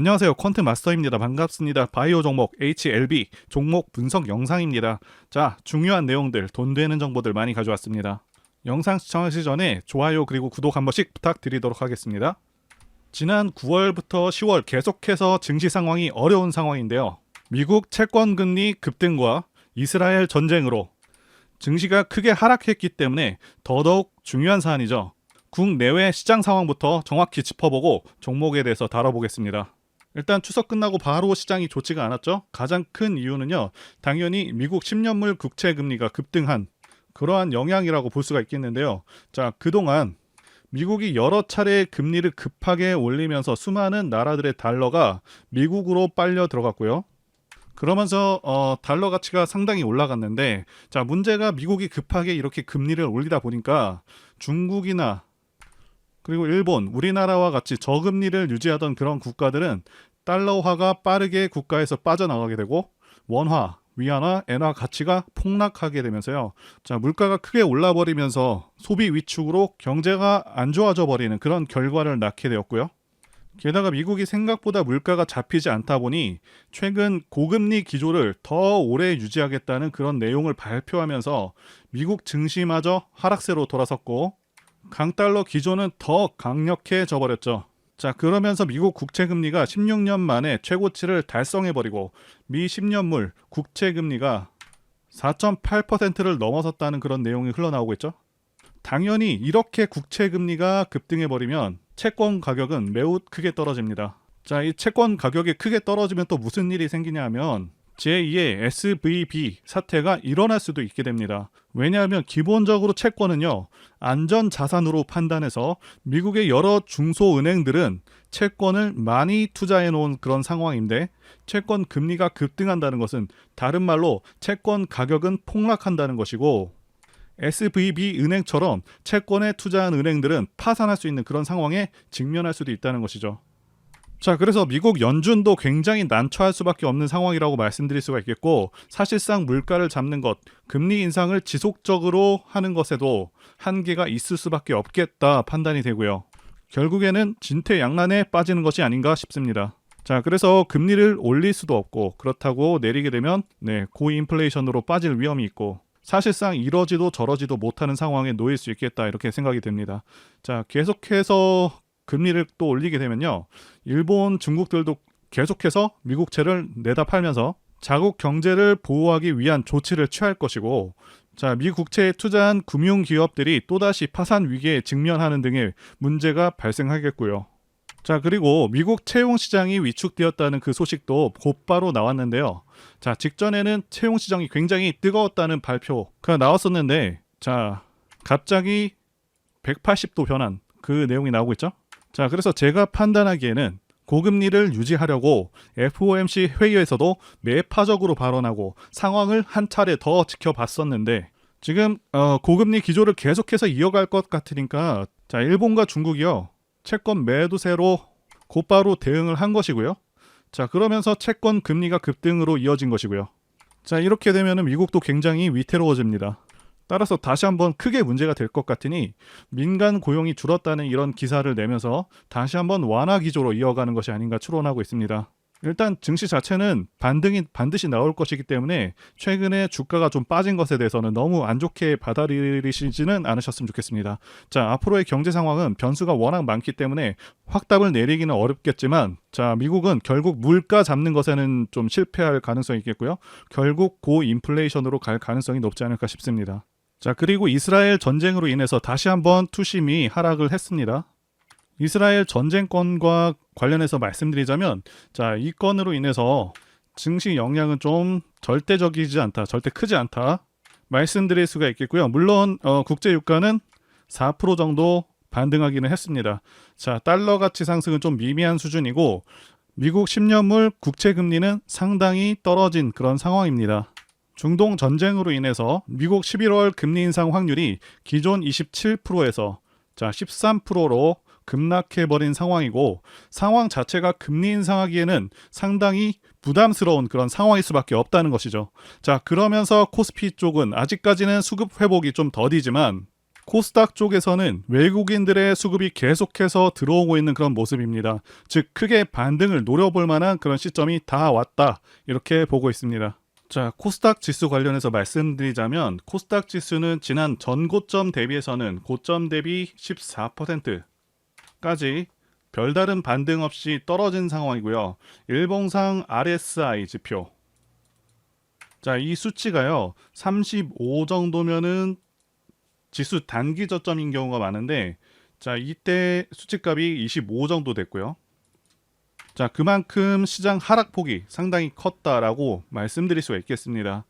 안녕하세요. 퀀트 마스터입니다. 반갑습니다. 바이오 종목 HLB 종목 분석 영상입니다. 자, 중요한 내용들, 돈 되는 정보들 많이 가져왔습니다. 영상 시청하시기 전에 좋아요 그리고 구독 한 번씩 부탁드리도록 하겠습니다. 지난 9월부터 10월 계속해서 증시 상황이 어려운 상황인데요. 미국 채권 금리 급등과 이스라엘 전쟁으로 증시가 크게 하락했기 때문에 더더욱 중요한 사안이죠. 국내외 시장 상황부터 정확히 짚어보고 종목에 대해서 다뤄보겠습니다. 일단 추석 끝나고 바로 시장이 좋지가 않았죠. 가장 큰 이유는요, 당연히 미국 10년물 국채 금리가 급등한 그러한 영향이라고 볼 수가 있겠는데요. 자, 그동안 미국이 여러 차례 금리를 급하게 올리면서 수많은 나라들의 달러가 미국으로 빨려 들어갔고요. 그러면서 달러 가치가 상당히 올라갔는데, 자, 문제가 미국이 급하게 이렇게 금리를 올리다 보니까 중국이나 그리고 일본, 우리나라와 같이 저금리를 유지하던 그런 국가들은 달러화가 빠르게 국가에서 빠져나가게 되고 원화, 위안화, 엔화 가치가 폭락하게 되면서요. 자, 물가가 크게 올라버리면서 소비 위축으로 경제가 안 좋아져 버리는 그런 결과를 낳게 되었고요. 게다가 미국이 생각보다 물가가 잡히지 않다 보니 최근 고금리 기조를 더 오래 유지하겠다는 그런 내용을 발표하면서 미국 증시마저 하락세로 돌아섰고 강달러 기조는 더 강력해져 버렸죠. 자, 그러면서 미국 국채금리가 16년 만에 최고치를 달성해버리고 미 10년물 국채금리가 4.8%를 넘어섰다는 그런 내용이 흘러나오고 있죠. 당연히 이렇게 국채금리가 급등해버리면 채권 가격은 매우 크게 떨어집니다. 자, 이 채권 가격이 크게 떨어지면 또 무슨 일이 생기냐 하면 제2의 SVB 사태가 일어날 수도 있게 됩니다. 왜냐하면 기본적으로 채권은요, 안전자산으로 판단해서 미국의 여러 중소은행들은 채권을 많이 투자해 놓은 그런 상황인데, 채권 금리가 급등한다는 것은 다른 말로 채권 가격은 폭락한다는 것이고, SVB 은행처럼 채권에 투자한 은행들은 파산할 수 있는 그런 상황에 직면할 수도 있다는 것이죠. 자, 그래서 미국 연준도 굉장히 난처할 수밖에 없는 상황이라고 말씀드릴 수가 있겠고, 사실상 물가를 잡는 것, 금리 인상을 지속적으로 하는 것에도 한계가 있을 수밖에 없겠다 판단이 되고요. 결국에는 진퇴양난에 빠지는 것이 아닌가 싶습니다. 자, 그래서 금리를 올릴 수도 없고, 그렇다고 내리게 되면 고인플레이션으로 빠질 위험이 있고, 사실상 이러지도 저러지도 못하는 상황에 놓일 수 있겠다, 이렇게 생각이 됩니다. 자, 계속해서 금리를 또 올리게 되면요, 일본, 중국들도 계속해서 미국채를 내다 팔면서 자국 경제를 보호하기 위한 조치를 취할 것이고, 자, 미국채에 투자한 금융기업들이 또다시 파산 위기에 직면하는 등의 문제가 발생하겠고요. 자, 그리고 미국 채용 시장이 위축되었다는 그 소식도 곧바로 나왔는데요. 자, 직전에는 채용 시장이 굉장히 뜨거웠다는 발표가 나왔었는데, 자, 갑자기 180도 변한 그 내용이 나오고 있죠. 자, 그래서 제가 판단하기에는 고금리를 유지하려고 FOMC 회의에서도 매파적으로 발언하고 상황을 한 차례 더 지켜봤었는데, 지금 고금리 기조를 계속해서 이어갈 것 같으니까, 자, 일본과 중국이요, 채권 매도세로 곧바로 대응을 한 것이고요. 자, 그러면서 채권 금리가 급등으로 이어진 것이고요. 자, 이렇게 되면 미국도 굉장히 위태로워집니다. 따라서 다시 한번 크게 문제가 될 것 같으니 민간 고용이 줄었다는 이런 기사를 내면서 다시 한번 완화 기조로 이어가는 것이 아닌가 추론하고 있습니다. 일단 증시 자체는 반등이 반드시 나올 것이기 때문에 최근에 주가가 좀 빠진 것에 대해서는 너무 안 좋게 받아들이시지는 않으셨으면 좋겠습니다. 자, 앞으로의 경제 상황은 변수가 워낙 많기 때문에 확답을 내리기는 어렵겠지만, 자, 미국은 결국 물가 잡는 것에는 좀 실패할 가능성이 있겠고요. 결국 고인플레이션으로 갈 가능성이 높지 않을까 싶습니다. 자, 그리고 이스라엘 전쟁으로 인해서 다시 한번 투심이 하락을 했습니다. 이스라엘 전쟁권과 관련해서 말씀드리자면, 자, 이 건으로 인해서 증시 영향은 좀 절대적이지 않다, 절대 크지 않다 말씀드릴 수가 있겠고요. 물론 국제 유가는 4% 정도 반등하기는 했습니다. 자, 달러 가치 상승은 좀 미미한 수준이고, 미국 10년물 국채 금리는 상당히 떨어진 그런 상황입니다. 중동 전쟁으로 인해서 미국 11월 금리 인상 확률이 기존 27%에서 자, 13%로 급락해버린 상황이고, 상황 자체가 금리 인상하기에는 상당히 부담스러운 그런 상황일 수밖에 없다는 것이죠. 자, 그러면서 코스피 쪽은 아직까지는 수급 회복이 좀 더디지만 코스닥 쪽에서는 외국인들의 수급이 계속해서 들어오고 있는 그런 모습입니다. 즉 크게 반등을 노려볼 만한 그런 시점이 다 왔다, 이렇게 보고 있습니다. 자, 코스닥 지수 관련해서 말씀드리자면 코스닥 지수는 지난 전고점 대비해서는 고점 대비 14%까지 별다른 반등 없이 떨어진 상황이고요. 일봉상 RSI 지표, 자, 이 수치가요 35 정도면은 지수 단기 저점인 경우가 많은데, 자, 이때 수치값이 25 정도 됐고요. 자, 그만큼 시장 하락폭이 상당히 컸다라고 말씀드릴 수가 있겠습니다.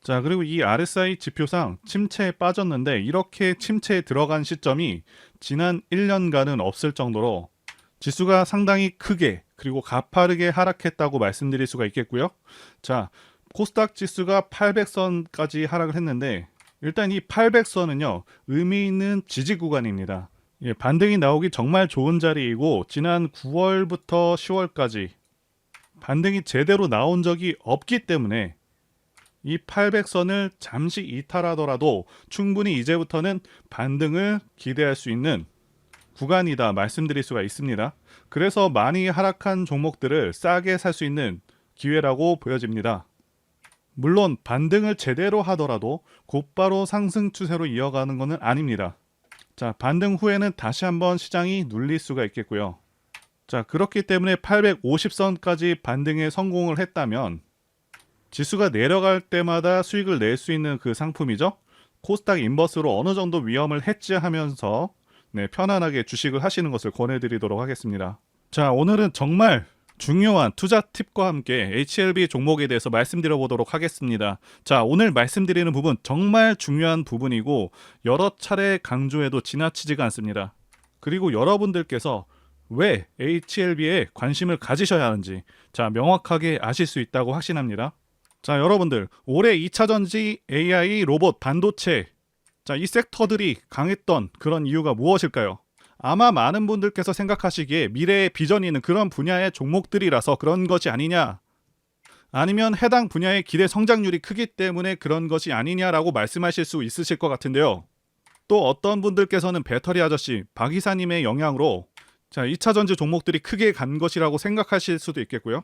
자, 그리고 이 RSI 지표상 침체에 빠졌는데 이렇게 침체에 들어간 시점이 지난 1년간은 없을 정도로 지수가 상당히 크게 그리고 가파르게 하락했다고 말씀드릴 수가 있겠고요. 자, 코스닥 지수가 800선까지 하락을 했는데 일단 이 800선은요 의미 있는 지지 구간입니다. 예, 반등이 나오기 정말 좋은 자리이고 지난 9월부터 10월까지 반등이 제대로 나온 적이 없기 때문에 이 800선을 잠시 이탈하더라도 충분히 이제부터는 반등을 기대할 수 있는 구간이다 말씀드릴 수가 있습니다. 그래서 많이 하락한 종목들을 싸게 살 수 있는 기회라고 보여집니다. 물론 반등을 제대로 하더라도 곧바로 상승 추세로 이어가는 것은 아닙니다. 자, 반등 후에는 다시 한번 시장이 눌릴 수가 있겠고요. 자, 그렇기 때문에 850선까지 반등에 성공을 했다면 지수가 내려갈 때마다 수익을 낼 수 있는 그 상품이죠. 코스닥 인버스로 어느 정도 위험을 해지하면서 편안하게 주식을 하시는 것을 권해드리도록 하겠습니다. 자, 오늘은 정말 중요한 투자 팁과 함께 HLB 종목에 대해서 말씀드려보도록 하겠습니다. 자, 오늘 말씀드리는 부분 정말 중요한 부분이고 여러 차례 강조해도 지나치지가 않습니다. 그리고 여러분들께서 왜 HLB에 관심을 가지셔야 하는지 자, 명확하게 아실 수 있다고 확신합니다. 자, 여러분들 올해 2차전지, AI, 로봇, 반도체, 자, 이 섹터들이 강했던 그런 이유가 무엇일까요? 아마 많은 분들께서 생각하시기에 미래의 비전이 있는 그런 분야의 종목들이라서 그런 것이 아니냐, 아니면 해당 분야의 기대 성장률이 크기 때문에 그런 것이 아니냐라고 말씀하실 수 있으실 것 같은데요. 또 어떤 분들께서는 배터리 아저씨 박 이사님의 영향으로 자, 2차전지 종목들이 크게 간 것이라고 생각하실 수도 있겠고요.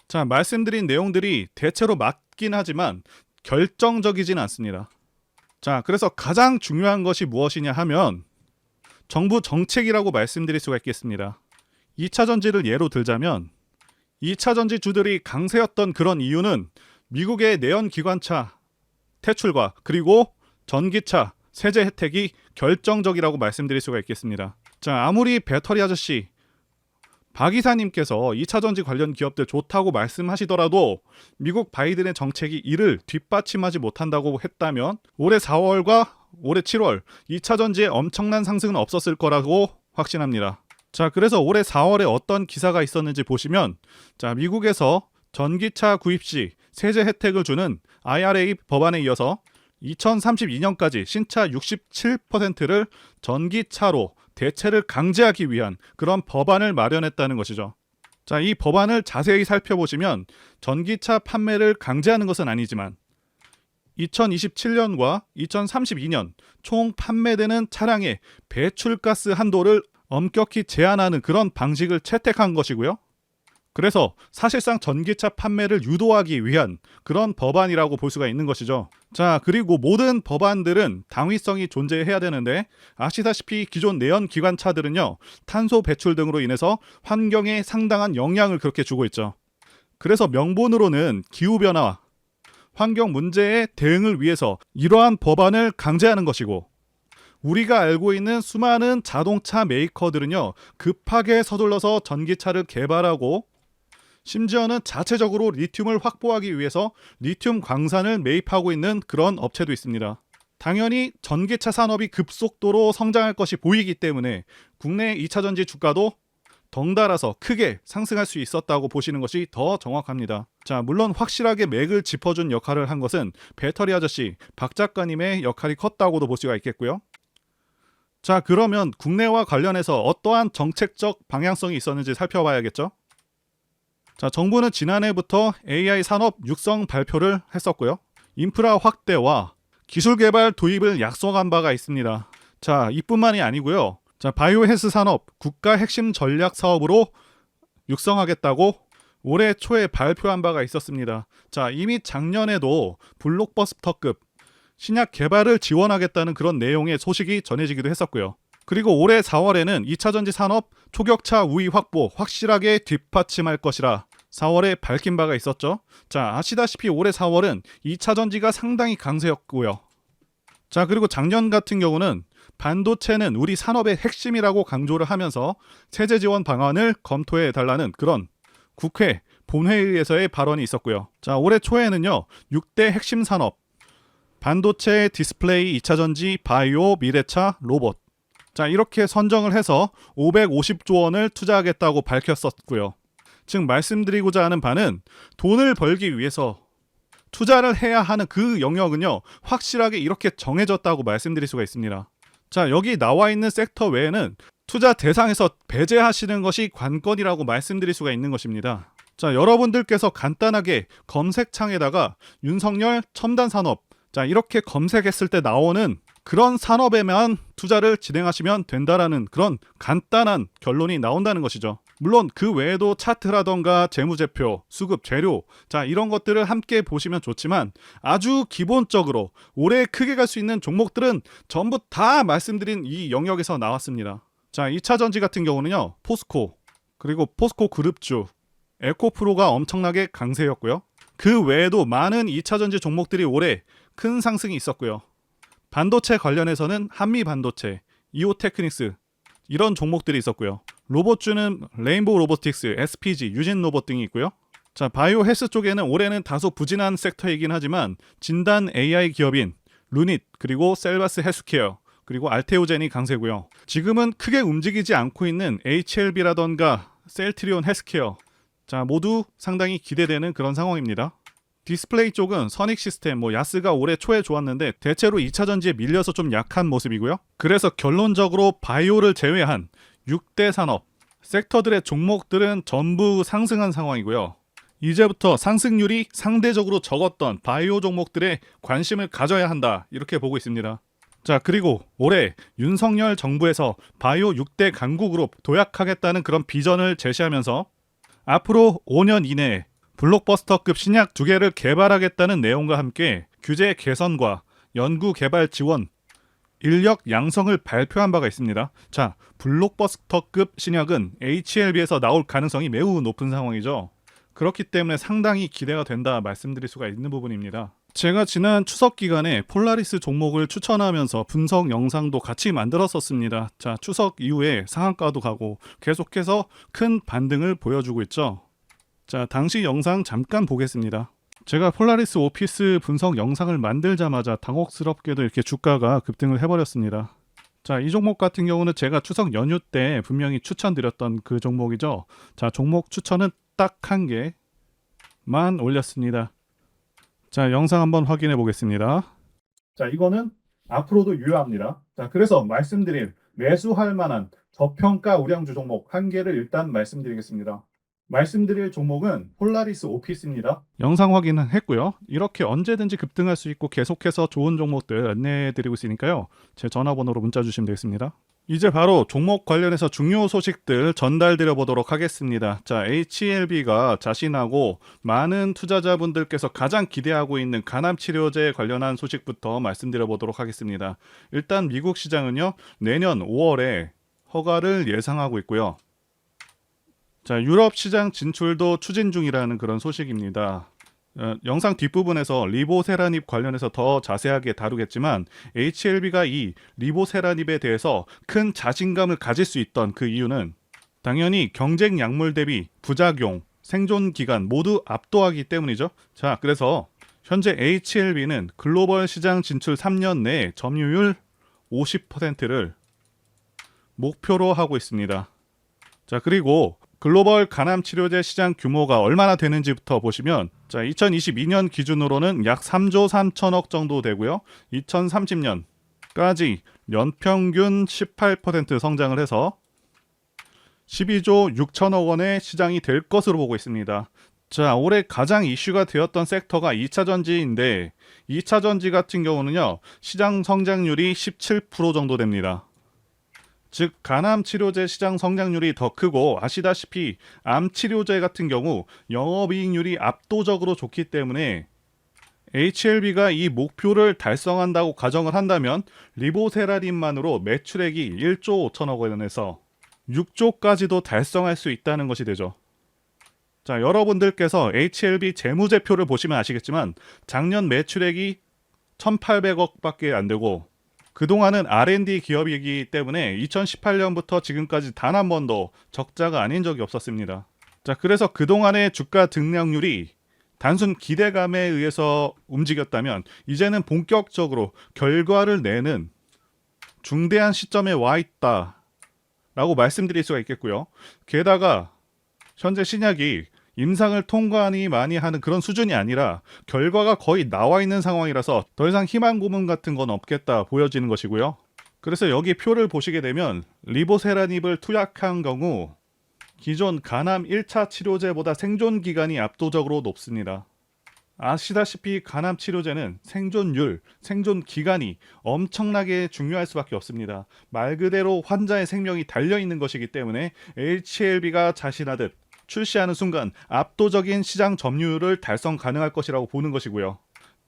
자, 말씀드린 내용들이 대체로 맞긴 하지만 결정적이진 않습니다. 자, 그래서 가장 중요한 것이 무엇이냐 하면 정부 정책이라고 말씀드릴 수가 있겠습니다. 2차전지를 예로 들자면 2차전지 주들이 강세였던 그런 이유는 미국의 내연기관차 퇴출과 그리고 전기차 세제 혜택이 결정적이라고 말씀드릴 수가 있겠습니다. 자, 아무리 배터리 아저씨 박 이사님께서 2차전지 관련 기업들 좋다고 말씀하시더라도 미국 바이든의 정책이 이를 뒷받침하지 못한다고 했다면 올해 4월과 올해 7월 2차전지에 엄청난 상승은 없었을 거라고 확신합니다. 자, 그래서 올해 4월에 어떤 기사가 있었는지 보시면 자, 미국에서 전기차 구입 시 세제 혜택을 주는 IRA 법안에 이어서 2032년까지 신차 67%를 전기차로 대체를 강제하기 위한 그런 법안을 마련했다는 것이죠. 자, 이 법안을 자세히 살펴보시면 전기차 판매를 강제하는 것은 아니지만 2027년과 2032년 총 판매되는 차량의 배출가스 한도를 엄격히 제한하는 그런 방식을 채택한 것이고요. 그래서 사실상 전기차 판매를 유도하기 위한 그런 법안이라고 볼 수가 있는 것이죠. 자, 그리고 모든 법안들은 당위성이 존재해야 되는데 아시다시피 기존 내연기관차들은요 탄소 배출 등으로 인해서 환경에 상당한 영향을 그렇게 주고 있죠. 그래서 명분으로는 기후변화, 환경 문제에 대응을 위해서 이러한 법안을 강제하는 것이고, 우리가 알고 있는 수많은 자동차 메이커들은요 급하게 서둘러서 전기차를 개발하고 심지어는 자체적으로 리튬을 확보하기 위해서 리튬 광산을 매입하고 있는 그런 업체도 있습니다. 당연히 전기차 산업이 급속도로 성장할 것이 보이기 때문에 국내 2차전지 주가도 덩달아서 크게 상승할 수 있었다고 보시는 것이 더 정확합니다. 자, 물론 확실하게 맥을 짚어준 역할을 한 것은 배터리 아저씨 박 작가님의 역할이 컸다고도 볼 수가 있겠고요. 자, 그러면 국내와 관련해서 어떠한 정책적 방향성이 있었는지 살펴봐야겠죠. 자, 정부는 지난해부터 AI 산업 육성 발표를 했었고요. 인프라 확대와 기술 개발 도입을 약속한 바가 있습니다. 자, 이뿐만이 아니고요. 자, 바이오 헬스 산업 국가 핵심 전략 사업으로 육성하겠다고 올해 초에 발표한 바가 있었습니다. 자, 이미 작년에도 블록버스터급 신약 개발을 지원하겠다는 그런 내용의 소식이 전해지기도 했었고요. 그리고 올해 4월에는 2차전지 산업 초격차 우위 확보 확실하게 뒷받침할 것이라 4월에 밝힌 바가 있었죠. 자, 아시다시피 올해 4월은 2차전지가 상당히 강세였고요. 자, 그리고 작년 같은 경우는 반도체는 우리 산업의 핵심이라고 강조를 하면서 세제 지원 방안을 검토해 달라는 그런 국회 본회의에서의 발언이 있었고요. 자, 올해 초에는요. 6대 핵심 산업 반도체, 디스플레이, 2차전지, 바이오, 미래차, 로봇. 자, 이렇게 선정을 해서 550조 원을 투자하겠다고 밝혔었고요. 즉 말씀드리고자 하는 바는 돈을 벌기 위해서 투자를 해야 하는 그 영역은요. 확실하게 이렇게 정해졌다고 말씀드릴 수가 있습니다. 자, 여기 나와 있는 섹터 외에는 투자 대상에서 배제하시는 것이 관건이라고 말씀드릴 수가 있는 것입니다. 자, 여러분들께서 간단하게 검색창에다가 윤석열 첨단 산업 자, 이렇게 검색했을 때 나오는 그런 산업에만 투자를 진행하시면 된다라는 그런 간단한 결론이 나온다는 것이죠. 물론 그 외에도 차트라던가 재무제표, 수급, 재료 자 이런 것들을 함께 보시면 좋지만 아주 기본적으로 올해 크게 갈 수 있는 종목들은 전부 다 말씀드린 이 영역에서 나왔습니다. 자, 2차전지 같은 경우는요. 포스코 그리고 포스코 그룹주 에코프로가 엄청나게 강세였고요. 그 외에도 많은 2차전지 종목들이 올해 큰 상승이 있었고요. 반도체 관련해서는 한미반도체, 이오테크닉스 이런 종목들이 있었고요. 로봇주는 레인보우 로보틱스, SPG, 유진로봇 등이 있고요. 자, 바이오 헬스 쪽에는 올해는 다소 부진한 섹터이긴 하지만 진단 AI 기업인 루닛 그리고 셀바스 헬스케어 그리고 알테오젠이 강세고요. 지금은 크게 움직이지 않고 있는 HLB라던가 셀트리온 헬스케어 자 모두 상당히 기대되는 그런 상황입니다. 디스플레이 쪽은 선익 시스템, 야스가 올해 초에 좋았는데 대체로 2차전지에 밀려서 좀 약한 모습이고요. 그래서 결론적으로 바이오를 제외한 6대 산업 섹터들의 종목들은 전부 상승한 상황이고요. 이제부터 상승률이 상대적으로 적었던 바이오 종목들에 관심을 가져야 한다 이렇게 보고 있습니다. 자, 그리고 올해 윤석열 정부에서 바이오 6대 강국으로 도약하겠다는 그런 비전을 제시하면서 앞으로 5년 이내에 블록버스터급 신약 2개를 개발하겠다는 내용과 함께 규제 개선과 연구 개발 지원, 인력 양성을 발표한 바가 있습니다. 자, 블록버스터급 신약은 HLB에서 나올 가능성이 매우 높은 상황이죠. 그렇기 때문에 상당히 기대가 된다 말씀드릴 수가 있는 부분입니다. 제가 지난 추석 기간에 폴라리스 종목을 추천하면서 분석 영상도 같이 만들었었습니다. 자, 추석 이후에 상한가도 가고 계속해서 큰 반등을 보여주고 있죠. 자, 당시 영상 잠깐 보겠습니다. 제가 폴라리스 오피스 분석 영상을 만들자마자 당혹스럽게도 이렇게 주가가 급등을 해버렸습니다. 자, 이 종목 같은 경우는 제가 추석 연휴 때 분명히 추천드렸던 그 종목이죠. 자, 종목 추천은 딱 한 개만 올렸습니다. 자, 영상 한번 확인해 보겠습니다. 자, 이거는 앞으로도 유효합니다. 자, 그래서 말씀드릴 매수할 만한 저평가 우량주 종목 한 개를 일단 말씀드리겠습니다. 말씀드릴 종목은 폴라리스 오피스입니다. 영상 확인은 했고요. 이렇게 언제든지 급등할 수 있고 계속해서 좋은 종목들 안내해드리고 있으니까요. 제 전화번호로 문자 주시면 되겠습니다. 이제 바로 종목 관련해서 중요 소식들 전달드려 보도록 하겠습니다. 자, HLB가 자신하고 많은 투자자분들께서 가장 기대하고 있는 간암치료제 관련한 소식부터 말씀드려 보도록 하겠습니다. 일단 미국 시장은요. 내년 5월에 허가를 예상하고 있고요. 자, 유럽 시장 진출도 추진 중이라는 그런 소식입니다. 영상 뒷부분에서 리보세라닙 관련해서 더 자세하게 다루겠지만 HLB가 이 리보세라닙에 대해서 큰 자신감을 가질 수 있던 그 이유는 당연히 경쟁 약물 대비 부작용, 생존 기간 모두 압도하기 때문이죠. 자, 그래서 현재 HLB는 글로벌 시장 진출 3년 내에 점유율 50%를 목표로 하고 있습니다. 자, 그리고 글로벌 간암치료제 시장 규모가 얼마나 되는지부터 보시면 자, 2022년 기준으로는 약 3조 3천억 정도 되고요. 2030년까지 연평균 18% 성장을 해서 12조 6천억 원의 시장이 될 것으로 보고 있습니다. 자, 올해 가장 이슈가 되었던 섹터가 2차 전지인데 2차 전지 같은 경우는요. 시장 성장률이 17% 정도 됩니다. 즉 간암 치료제 시장 성장률이 더 크고 아시다시피 암 치료제 같은 경우 영업이익률이 압도적으로 좋기 때문에 HLB가 이 목표를 달성한다고 가정을 한다면 리보세라림만으로 매출액이 1조 5천억 원에서 6조까지도 달성할 수 있다는 것이 되죠. 자, 여러분들께서 HLB 재무제표를 보시면 아시겠지만 작년 매출액이 1,800억밖에 안 되고 그동안은 R&D 기업이기 때문에 2018년부터 지금까지 단 한 번도 적자가 아닌 적이 없었습니다. 자, 그래서 그동안의 주가 등락률이 단순 기대감에 의해서 움직였다면 이제는 본격적으로 결과를 내는 중대한 시점에 와 있다라고 말씀드릴 수가 있겠고요. 게다가 현재 신약이 임상을 통과하니 많이 하는 그런 수준이 아니라 결과가 거의 나와 있는 상황이라서 더 이상 희망 고문 같은 건 없겠다 보여지는 것이고요. 그래서 여기 표를 보시게 되면 리보세라닙을 투약한 경우 기존 간암 1차 치료제보다 생존 기간이 압도적으로 높습니다. 아시다시피 간암 치료제는 생존율, 생존 기간이 엄청나게 중요할 수밖에 없습니다. 말 그대로 환자의 생명이 달려있는 것이기 때문에 HLB가 자신하듯 출시하는 순간 압도적인 시장 점유율을 달성 가능할 것이라고 보는 것이고요.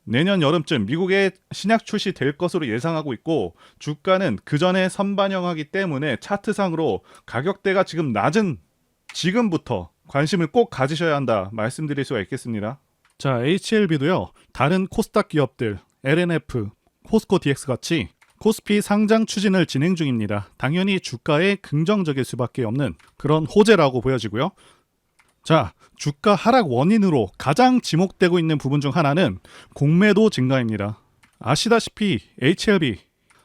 내년 여름쯤 미국에 신약 출시될 것으로 예상하고 있고 주가는 그 전에 선반영하기 때문에 차트상으로 가격대가 지금 낮은 지금부터 관심을 꼭 가지셔야 한다 말씀드릴 수가 있겠습니다. 자, HLB도요. 다른 코스닥 기업들 LNF, 포스코 DX 같이 코스피 상장 추진을 진행 중입니다. 당연히 주가에 긍정적일 수밖에 없는 그런 호재라고 보여지고요. 자, 주가 하락 원인으로 가장 지목되고 있는 부분 중 하나는 공매도 증가입니다. 아시다시피 HLB,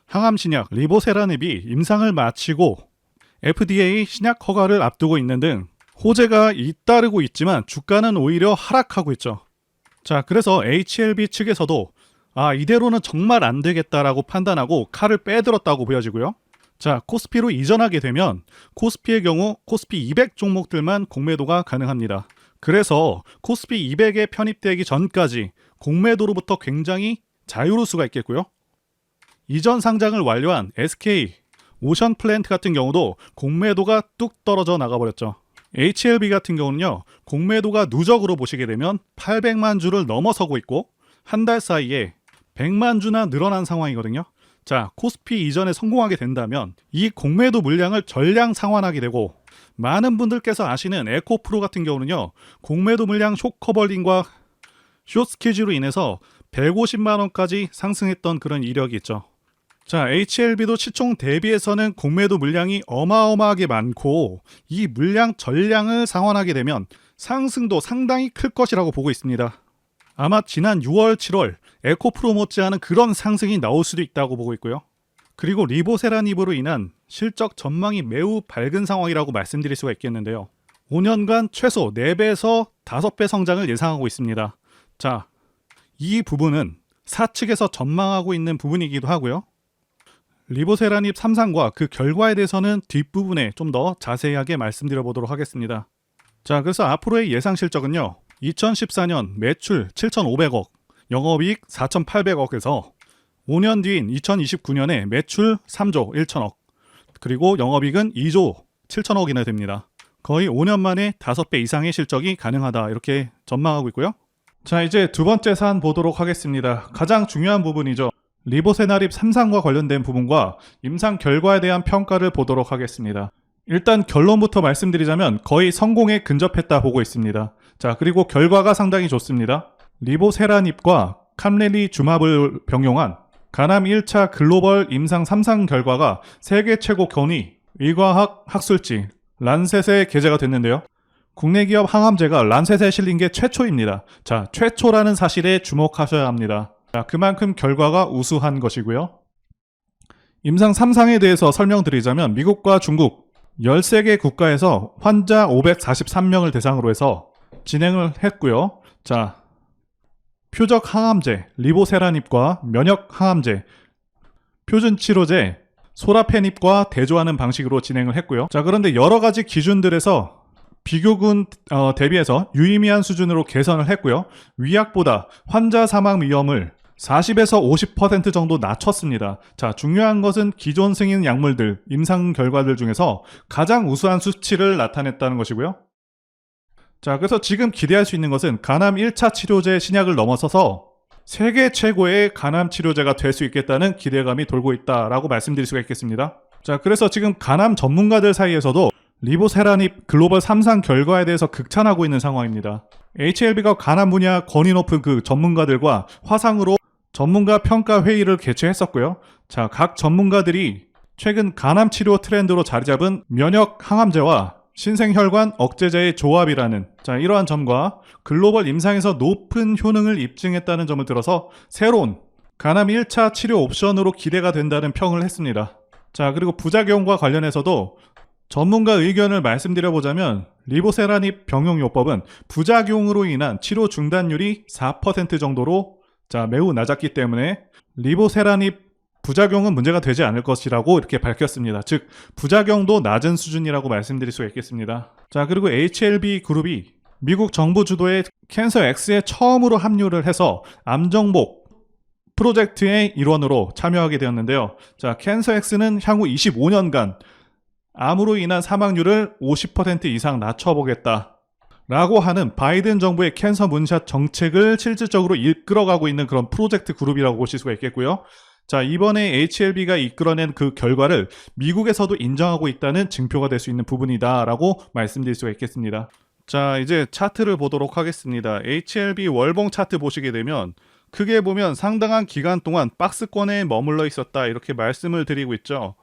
항암신약 리보세라닙이 임상을 마치고 FDA 신약 허가를 앞두고 있는 등 호재가 잇따르고 있지만 주가는 오히려 하락하고 있죠. 자, 그래서 HLB 측에서도 이대로는 정말 안 되겠다라고 판단하고 칼을 빼들었다고 보여지고요. 자, 코스피로 이전하게 되면 코스피의 경우 코스피 200 종목들만 공매도가 가능합니다. 그래서 코스피 200에 편입되기 전까지 공매도로부터 굉장히 자유로울 수가 있겠고요. 이전 상장을 완료한 SK, 오션플랜트 같은 경우도 공매도가 뚝 떨어져 나가버렸죠. HLB 같은 경우는요. 공매도가 누적으로 보시게 되면 800만 주를 넘어서고 있고 한 달 사이에 100만 주나 늘어난 상황이거든요. 자, 코스피 이전에 성공하게 된다면 이 공매도 물량을 전량 상환하게 되고 많은 분들께서 아시는 에코프로 같은 경우는요. 공매도 물량 쇼커버링과 숏스퀴즈로 인해서 150만 원까지 상승했던 그런 이력이 있죠. 자, HLB도 시총 대비해서는 공매도 물량이 어마어마하게 많고 이 물량 전량을 상환하게 되면 상승도 상당히 클 것이라고 보고 있습니다. 아마 지난 6월, 7월 에코프로 못지않은 그런 상승이 나올 수도 있다고 보고 있고요. 그리고 리보세라닙으로 인한 실적 전망이 매우 밝은 상황이라고 말씀드릴 수가 있겠는데요. 5년간 최소 4배에서 5배 성장을 예상하고 있습니다. 자, 이 부분은 사측에서 전망하고 있는 부분이기도 하고요. 리보세라닙 3상과 그 결과에 대해서는 뒷부분에 좀 더 자세하게 말씀드려 보도록 하겠습니다. 자, 그래서 앞으로의 예상 실적은요. 2014년 매출 7,500억, 영업이익 4,800억에서 5년 뒤인 2029년에 매출 3조 1천억, 그리고 영업이익은 2조 7천억이나 됩니다. 거의 5년 만에 5배 이상의 실적이 가능하다 이렇게 전망하고 있고요. 자, 이제 두 번째 사안 보도록 하겠습니다. 가장 중요한 부분이죠. 리보세라닙 3상과 관련된 부분과 임상 결과에 대한 평가를 보도록 하겠습니다. 일단 결론부터 말씀드리자면 거의 성공에 근접했다 보고 있습니다. 자, 그리고 결과가 상당히 좋습니다. 리보세라닙과 캄렐리주맙을 병용한 간암 1차 글로벌 임상 3상 결과가 세계 최고 권위 의과학 학술지 란셋에 게재가 됐는데요. 국내 기업 항암제가 란셋에 실린 게 최초입니다. 자, 최초라는 사실에 주목하셔야 합니다. 자, 그만큼 결과가 우수한 것이고요. 임상 3상에 대해서 설명드리자면 미국과 중국 13개 국가에서 환자 543명을 대상으로 해서 진행을 했고요. 자, 표적 항암제 리보세라닙과 면역 항암제 표준 치료제 소라페닙과 대조하는 방식으로 진행을 했고요. 자, 그런데 여러 가지 기준들에서 비교군 대비해서 유의미한 수준으로 개선을 했고요. 위약보다 환자 사망 위험을 40에서 50% 정도 낮췄습니다. 자, 중요한 것은 기존 승인 약물들, 임상 결과들 중에서 가장 우수한 수치를 나타냈다는 것이고요. 자, 그래서 지금 기대할 수 있는 것은 간암 1차 치료제 신약을 넘어서서 세계 최고의 간암 치료제가 될 수 있겠다는 기대감이 돌고 있다라고 말씀드릴 수가 있겠습니다. 자, 그래서 지금 간암 전문가들 사이에서도 리보세라닙 글로벌 3상 결과에 대해서 극찬하고 있는 상황입니다. HLB가 간암 분야 권위 높은 그 전문가들과 화상으로 전문가 평가 회의를 개최했었고요. 자, 각 전문가들이 최근 간암 치료 트렌드로 자리 잡은 면역 항암제와 신생혈관 억제제의 조합이라는 이러한 점과 글로벌 임상에서 높은 효능을 입증했다는 점을 들어서 새로운 간암 1차 치료 옵션으로 기대가 된다는 평을 했습니다. 자, 그리고 부작용과 관련해서도 전문가 의견을 말씀드려보자면 리보세라닙 병용요법은 부작용으로 인한 치료 중단율이 4% 정도로 매우 낮았기 때문에 리보세라닙 부작용은 문제가 되지 않을 것이라고 이렇게 밝혔습니다. 즉 부작용도 낮은 수준이라고 말씀드릴 수가 있겠습니다. 자, 그리고 HLB 그룹이 미국 정부 주도의 캔서 X에 처음으로 합류를 해서 암정복 프로젝트의 일원으로 참여하게 되었는데요. 자, 캔서 X는 향후 25년간 암으로 인한 사망률을 50% 이상 낮춰보겠다 라고 하는 바이든 정부의 캔서 문샷 정책을 실질적으로 이끌어가고 있는 그런 프로젝트 그룹이라고 보실 수가 있겠고요. 자, 이번에 HLB가 이끌어낸 그 결과를 미국에서도 인정하고 있다는 증표가 될 수 있는 부분이다 라고 말씀드릴 수가 있겠습니다. 자, 이제 차트를 보도록 하겠습니다. HLB 월봉 차트 보시게 되면 크게 보면 상당한 기간 동안 박스권에 머물러 있었다 이렇게 말씀을 드리고 있죠.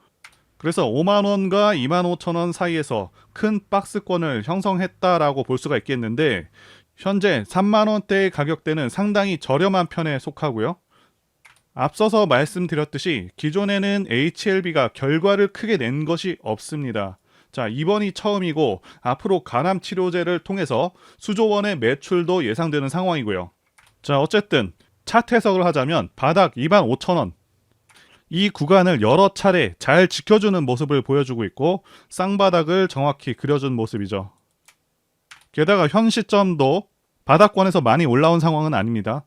그래서 5만원과 25,000원 사이에서 큰 박스권을 형성했다라고 볼 수가 있겠는데 현재 3만원대의 가격대는 상당히 저렴한 편에 속하고요. 앞서서 말씀드렸듯이 기존에는 HLB가 결과를 크게 낸 것이 없습니다. 자, 이번이 처음이고 앞으로 간암 치료제를 통해서 수조 원의 매출도 예상되는 상황이고요. 자, 어쨌든 차트 해석을 하자면 바닥 25,000원 이 구간을 여러 차례 잘 지켜주는 모습을 보여주고 있고 쌍바닥을 정확히 그려준 모습이죠. 게다가 현 시점도 바닥권에서 많이 올라온 상황은 아닙니다.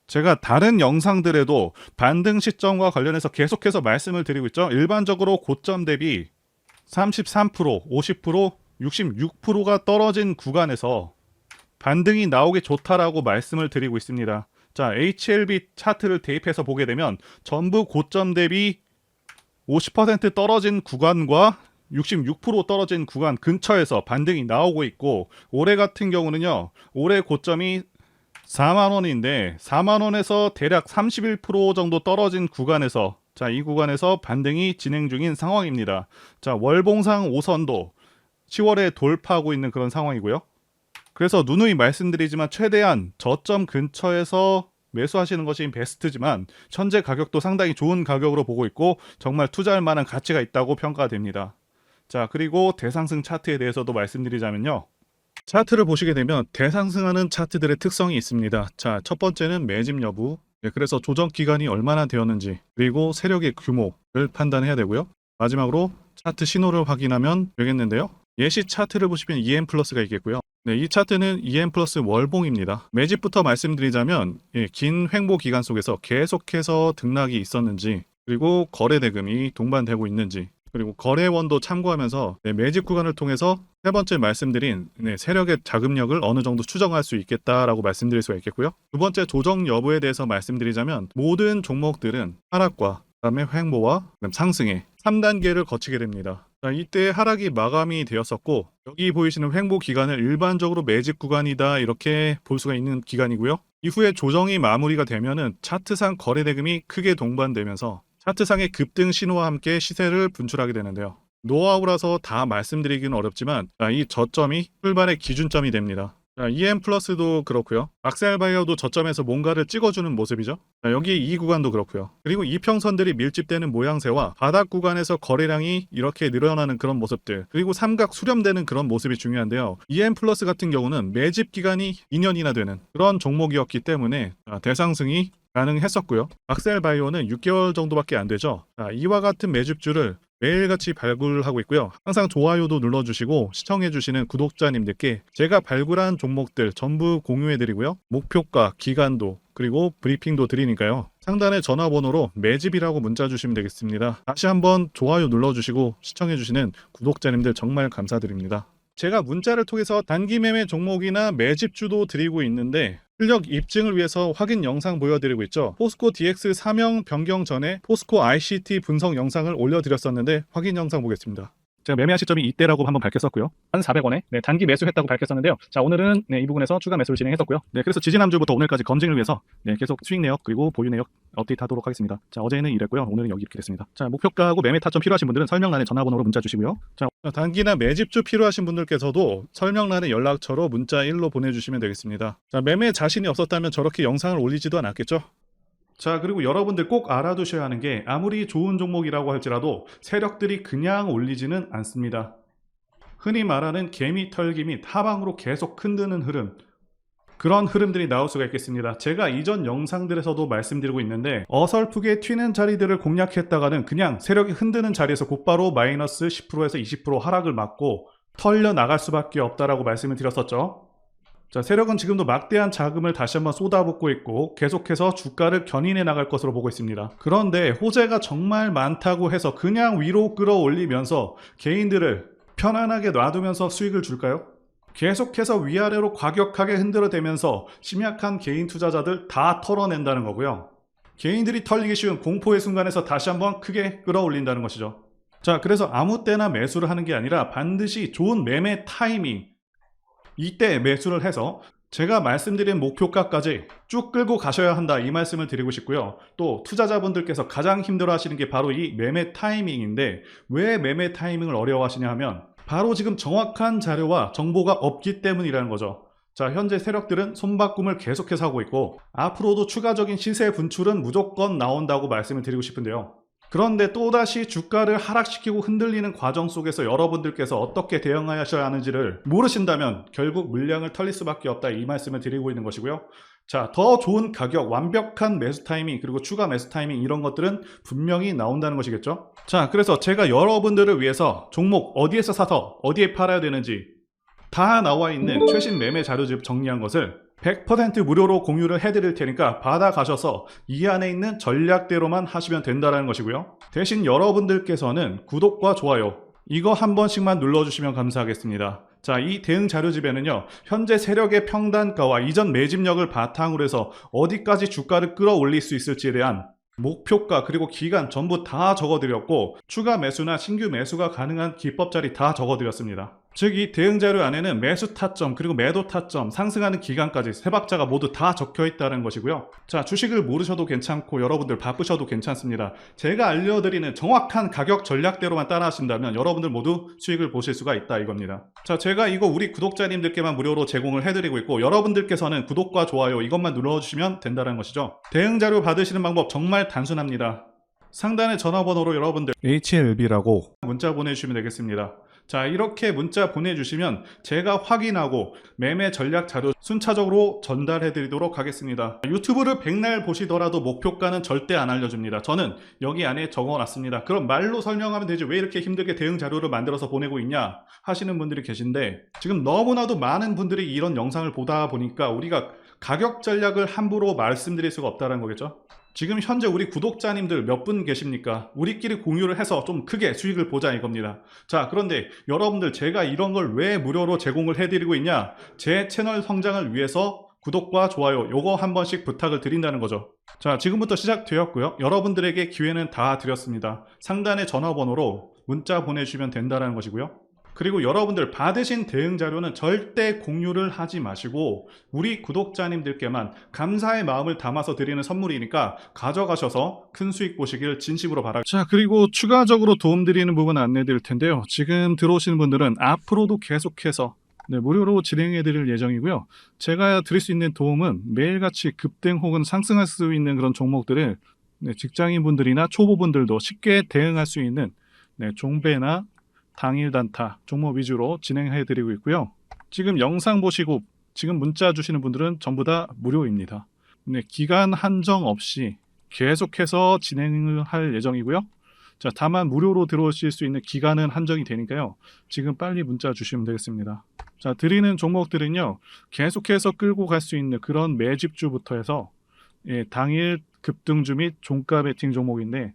제가 다른 영상들에도 반등 시점과 관련해서 계속해서 말씀을 드리고 있죠. 일반적으로 고점 대비 33%, 50%, 66%가 떨어진 구간에서 반등이 나오기 좋다라고 말씀을 드리고 있습니다. 자, HLB 차트를 대입해서 보게 되면 전부 고점 대비 50% 떨어진 구간과 66% 떨어진 구간 근처에서 반등이 나오고 있고 올해 같은 경우는요. 올해 고점이 4만원인데 4만원에서 대략 31% 정도 떨어진 구간에서 이 구간에서 반등이 진행 중인 상황입니다. 자, 월봉상 5선도 10월에 돌파하고 있는 그런 상황이고요. 그래서 누누이 말씀드리지만 최대한 저점 근처에서 매수하시는 것이 베스트지만 현재 가격도 상당히 좋은 가격으로 보고 있고 정말 투자할 만한 가치가 있다고 평가됩니다. 자, 그리고 대상승 차트에 대해서도 말씀드리자면요. 차트를 보시게 되면 대상승하는 차트들의 특성이 있습니다. 자, 첫 번째는 매집 여부, 그래서 조정 기간이 얼마나 되었는지, 그리고 세력의 규모를 판단해야 되고요. 마지막으로 차트 신호를 확인하면 되겠는데요. 예시 차트를 보시면 EM 플러스가 있겠고요. 네, 이 차트는 EM 플러스 월봉입니다. 매집부터 말씀드리자면 긴 횡보 기간 속에서 계속해서 등락이 있었는지, 그리고 거래 대금이 동반되고 있는지, 그리고 거래원도 참고하면서 매집 구간을 통해서 세 번째 말씀드린 세력의 자금력을 어느 정도 추정할 수 있겠다라고 말씀드릴 수가 있겠고요. 두 번째 조정 여부에 대해서 말씀드리자면 모든 종목들은 하락과 그다음에 횡보와 그다음 상승의 3단계를 거치게 됩니다. 자, 이때 하락이 마감이 되었었고 여기 보이시는 횡보 기간을 일반적으로 매집 구간이다 이렇게 볼 수가 있는 기간이고요. 이후에 조정이 마무리가 되면은 차트상 거래 대금이 크게 동반되면서 차트상의 급등 신호와 함께 시세를 분출하게 되는데요. 노하우라서 다 말씀드리기는 어렵지만 이 저점이 출발의 기준점이 됩니다. EM 플러스도 그렇고요. 악셀바이어도 저점에서 뭔가를 찍어주는 모습이죠. 여기 이 구간도 그렇고요. 그리고 이평선들이 밀집되는 모양새와 바닥 구간에서 거래량이 이렇게 늘어나는 그런 모습들, 그리고 삼각 수렴되는 그런 모습이 중요한데요. EM 플러스 같은 경우는 매집 기간이 2년이나 되는 그런 종목이었기 때문에 대상승이 가능했었고요. 악셀바이오는 6개월 정도밖에 안 되죠. 이와 같은 매집주를 매일같이 발굴하고 있고요. 항상 좋아요도 눌러주시고 시청해주시는 구독자님들께 제가 발굴한 종목들 전부 공유해드리고요. 목표가, 기간도 그리고 브리핑도 드리니까요. 상단의 전화번호로 매집이라고 문자 주시면 되겠습니다. 다시 한번 좋아요 눌러주시고 시청해주시는 구독자님들 정말 감사드립니다. 제가 문자를 통해서 단기 매매 종목이나 매집주도 드리고 있는데 실력 입증을 위해서 확인 영상 보여드리고 있죠. 포스코 DX 사명 변경 전에 포스코 ICT 분석 영상을 올려드렸었는데 확인 영상 보겠습니다. 제가 매매한 시점이 이때라고 한번 밝혔었고요. 1,400원에 단기 매수했다고 밝혔었는데요. 자, 오늘은 이 부분에서 추가 매수를 진행했었고요. 그래서 지지난주부터 오늘까지 검증을 위해서 계속 수익 내역 그리고 보유 내역 업데이트하도록 하겠습니다. 자, 어제는 이랬고요. 오늘은 여기 이렇게 됐습니다. 자, 목표가하고 매매 타점 필요하신 분들은 설명란에 전화번호로 문자 주시고요. 자, 단기나 매집주 필요하신 분들께서도 설명란에 연락처로 문자 1로 보내주시면 되겠습니다. 자, 매매 자신이 없었다면 저렇게 영상을 올리지도 않았겠죠? 자, 그리고 여러분들 꼭 알아두셔야 하는 게 아무리 좋은 종목이라고 할지라도 세력들이 그냥 올리지는 않습니다. 흔히 말하는 개미 털기 및 하방으로 계속 흔드는 흐름, 그런 흐름들이 나올 수가 있겠습니다. 제가 이전 영상들에서도 말씀드리고 있는데 어설프게 튀는 자리들을 공략했다가는 그냥 세력이 흔드는 자리에서 곧바로 마이너스 10%에서 20% 하락을 맞고 털려 나갈 수밖에 없다라고 말씀을 드렸었죠. 자, 세력은 지금도 막대한 자금을 다시 한번 쏟아붓고 있고 계속해서 주가를 견인해 나갈 것으로 보고 있습니다. 그런데 호재가 정말 많다고 해서 그냥 위로 끌어올리면서 개인들을 편안하게 놔두면서 수익을 줄까요? 계속해서 위아래로 과격하게 흔들어대면서 심약한 개인 투자자들 다 털어낸다는 거고요. 개인들이 털리기 쉬운 공포의 순간에서 다시 한번 크게 끌어올린다는 것이죠. 자, 그래서 아무 때나 매수를 하는 게 아니라 반드시 좋은 매매 타이밍, 이때 매수를 해서 제가 말씀드린 목표가까지 쭉 끌고 가셔야 한다, 이 말씀을 드리고 싶고요. 또 투자자분들께서 가장 힘들어 하시는 게 바로 이 매매 타이밍인데 왜 매매 타이밍을 어려워하시냐 하면 바로 지금 정확한 자료와 정보가 없기 때문이라는 거죠. 자, 현재 세력들은 손바꿈을 계속해서 하고 있고 앞으로도 추가적인 시세 분출은 무조건 나온다고 말씀을 드리고 싶은데요. 그런데 또다시 주가를 하락시키고 흔들리는 과정 속에서 여러분들께서 어떻게 대응하셔야 하는지를 모르신다면 결국 물량을 털릴 수밖에 없다, 이 말씀을 드리고 있는 것이고요. 자, 더 좋은 가격, 완벽한 매수 타이밍 그리고 추가 매수 타이밍, 이런 것들은 분명히 나온다는 것이겠죠. 자, 그래서 제가 여러분들을 위해서 종목 어디에서 사서 어디에 팔아야 되는지 다 나와 있는 최신 매매 자료집 정리한 것을 100% 무료로 공유를 해드릴 테니까 받아가셔서 이 안에 있는 전략대로만 하시면 된다는 것이고요. 대신 여러분들께서는 구독과 좋아요 이거 한 번씩만 눌러주시면 감사하겠습니다. 자, 이 대응 자료집에는요, 현재 세력의 평단가와 이전 매집력을 바탕으로 해서 어디까지 주가를 끌어올릴 수 있을지에 대한 목표가 그리고 기간 전부 다 적어드렸고 추가 매수나 신규 매수가 가능한 기법 자리 다 적어드렸습니다. 즉 이 대응 자료 안에는 매수 타점 그리고 매도 타점, 상승하는 기간까지 세 박자가 모두 다 적혀 있다는 것이고요. 자, 주식을 모르셔도 괜찮고 여러분들 바쁘셔도 괜찮습니다. 제가 알려드리는 정확한 가격 전략대로만 따라하신다면 여러분들 모두 수익을 보실 수가 있다, 이겁니다. 자, 제가 이거 우리 구독자님들께만 무료로 제공을 해드리고 있고 여러분들께서는 구독과 좋아요 이것만 눌러주시면 된다는 것이죠. 대응 자료 받으시는 방법 정말 단순합니다. 상단의 전화번호로 여러분들 HLB라고 문자 보내주시면 되겠습니다. 자, 이렇게 문자 보내주시면 제가 확인하고 매매 전략 자료 순차적으로 전달해 드리도록 하겠습니다. 유튜브를 백날 보시더라도 목표가는 절대 안 알려줍니다. 저는 여기 안에 적어놨습니다. 그럼 말로 설명하면 되지 왜 이렇게 힘들게 대응 자료를 만들어서 보내고 있냐 하시는 분들이 계신데 지금 너무나도 많은 분들이 이런 영상을 보다 보니까 우리가 가격 전략을 함부로 말씀드릴 수가 없다는 거겠죠. 지금 현재 우리 구독자님들 몇 분 계십니까? 우리끼리 공유를 해서 좀 크게 수익을 보자, 이겁니다. 자, 그런데 여러분들 제가 이런 걸 왜 무료로 제공을 해드리고 있냐? 제 채널 성장을 위해서 구독과 좋아요 요거 한 번씩 부탁을 드린다는 거죠. 자, 지금부터 시작되었고요. 여러분들에게 기회는 다 드렸습니다. 상단의 전화번호로 문자 보내주시면 된다는 것이고요. 그리고 여러분들 받으신 대응 자료는 절대 공유를 하지 마시고 우리 구독자님들께만 감사의 마음을 담아서 드리는 선물이니까 가져가셔서 큰 수익 보시길 진심으로 바랍니다. 자, 그리고 추가적으로 도움드리는 부분 안내 드릴 텐데요. 지금 들어오시는 분들은 앞으로도 계속해서 무료로 진행해 드릴 예정이고요. 제가 드릴 수 있는 도움은 매일같이 급등 혹은 상승할 수 있는 그런 종목들을 직장인분들이나 초보분들도 쉽게 대응할 수 있는 종배나 당일 단타 종목 위주로 진행해 드리고 있고요. 지금 영상 보시고 지금 문자 주시는 분들은 전부 다 무료입니다. 기간 한정 없이 계속해서 진행을 할 예정이고요. 자, 다만 무료로 들어오실 수 있는 기간은 한정이 되니까요. 지금 빨리 문자 주시면 되겠습니다. 자, 드리는 종목들은요. 계속해서 끌고 갈 수 있는 그런 매집주부터 해서 당일 급등주 및 종가 베팅 종목인데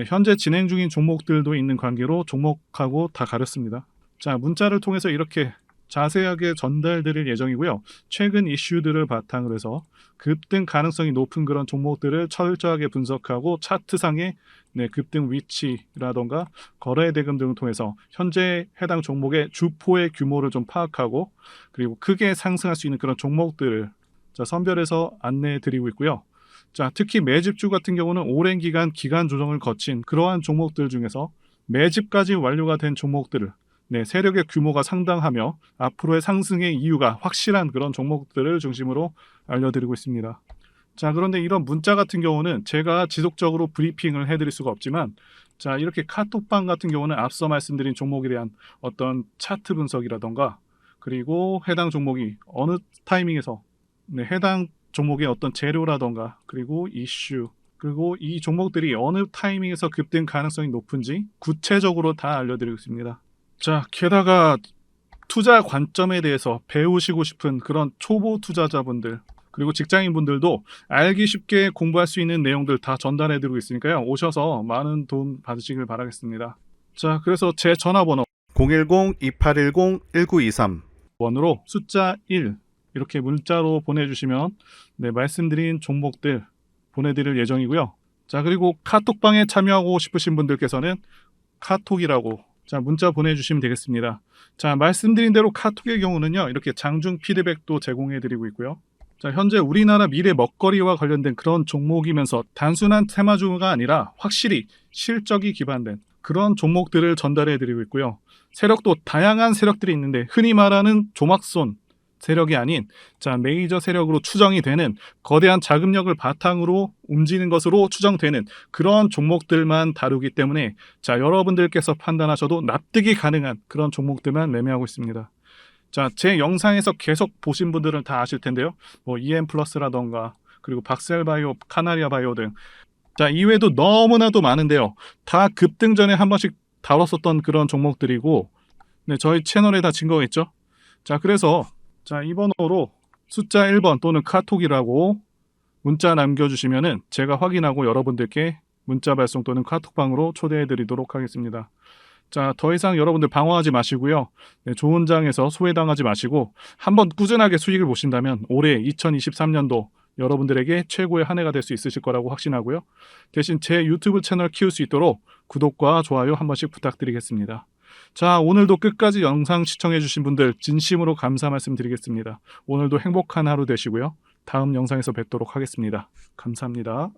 현재 진행 중인 종목들도 있는 관계로 종목하고 다 가렸습니다. 자, 문자를 통해서 이렇게 자세하게 전달드릴 예정이고요. 최근 이슈들을 바탕으로 해서 급등 가능성이 높은 그런 종목들을 철저하게 분석하고 차트상의 급등 위치라던가 거래 대금 등을 통해서 현재 해당 종목의 주포의 규모를 좀 파악하고 그리고 크게 상승할 수 있는 그런 종목들을 선별해서 안내해 드리고 있고요. 자, 특히 매집주 같은 경우는 오랜 기간 조정을 거친 그러한 종목들 중에서 매집까지 완료가 된 종목들을 세력의 규모가 상당하며 앞으로의 상승의 이유가 확실한 그런 종목들을 중심으로 알려드리고 있습니다. 자, 그런데 이런 문자 같은 경우는 제가 지속적으로 브리핑을 해드릴 수가 없지만 자, 이렇게 카톡방 같은 경우는 앞서 말씀드린 종목에 대한 어떤 차트 분석이라던가 그리고 해당 종목이 어느 타이밍에서 해당 종목의 어떤 재료라던가 그리고 이슈 그리고 이 종목들이 어느 타이밍에서 급등 가능성이 높은지 구체적으로 다 알려드리고 있습니다. 자, 게다가 투자 관점에 대해서 배우시고 싶은 그런 초보 투자자분들 그리고 직장인분들도 알기 쉽게 공부할 수 있는 내용들 다 전달해드리고 있으니까요. 오셔서 많은 도움 받으시길 바라겠습니다. 자, 그래서 제 전화번호 010-2810-1923 번호로 숫자 1 이렇게 문자로 보내주시면 말씀드린 종목들 보내드릴 예정이고요. 자, 그리고 카톡방에 참여하고 싶으신 분들께서는 카톡이라고 문자 보내주시면 되겠습니다. 자, 말씀드린 대로 카톡의 경우는요. 이렇게 장중 피드백도 제공해드리고 있고요. 자, 현재 우리나라 미래 먹거리와 관련된 그런 종목이면서 단순한 테마주가 아니라 확실히 실적이 기반된 그런 종목들을 전달해드리고 있고요. 세력도 다양한 세력들이 있는데 흔히 말하는 조막손 세력이 아닌 메이저 세력으로 추정이 되는 거대한 자금력을 바탕으로 움직이는 것으로 추정되는 그런 종목들만 다루기 때문에 여러분들께서 판단하셔도 납득이 가능한 그런 종목들만 매매하고 있습니다. 자, 제 영상에서 계속 보신 분들은 다 아실 텐데요. EM플러스라던가 그리고 박셀바이오, 카나리아바이오 등 이외에도 너무나도 많은데요. 다 급등 전에 한 번씩 다뤘었던 그런 종목들이고 저희 채널에 다 증거가 있죠. 자, 그래서 이 번호로 숫자 1번 또는 카톡이라고 문자 남겨주시면은 제가 확인하고 여러분들께 문자 발송 또는 카톡방으로 초대해 드리도록 하겠습니다. 자, 더 이상 여러분들 방황하지 마시고요. 좋은 장에서 소외당하지 마시고 한번 꾸준하게 수익을 보신다면 올해 2023년도 여러분들에게 최고의 한 해가 될 수 있으실 거라고 확신하고요. 대신 제 유튜브 채널 키울 수 있도록 구독과 좋아요 한 번씩 부탁드리겠습니다. 자, 오늘도 끝까지 영상 시청해주신 분들 진심으로 감사 말씀드리겠습니다. 오늘도 행복한 하루 되시고요. 다음 영상에서 뵙도록 하겠습니다. 감사합니다.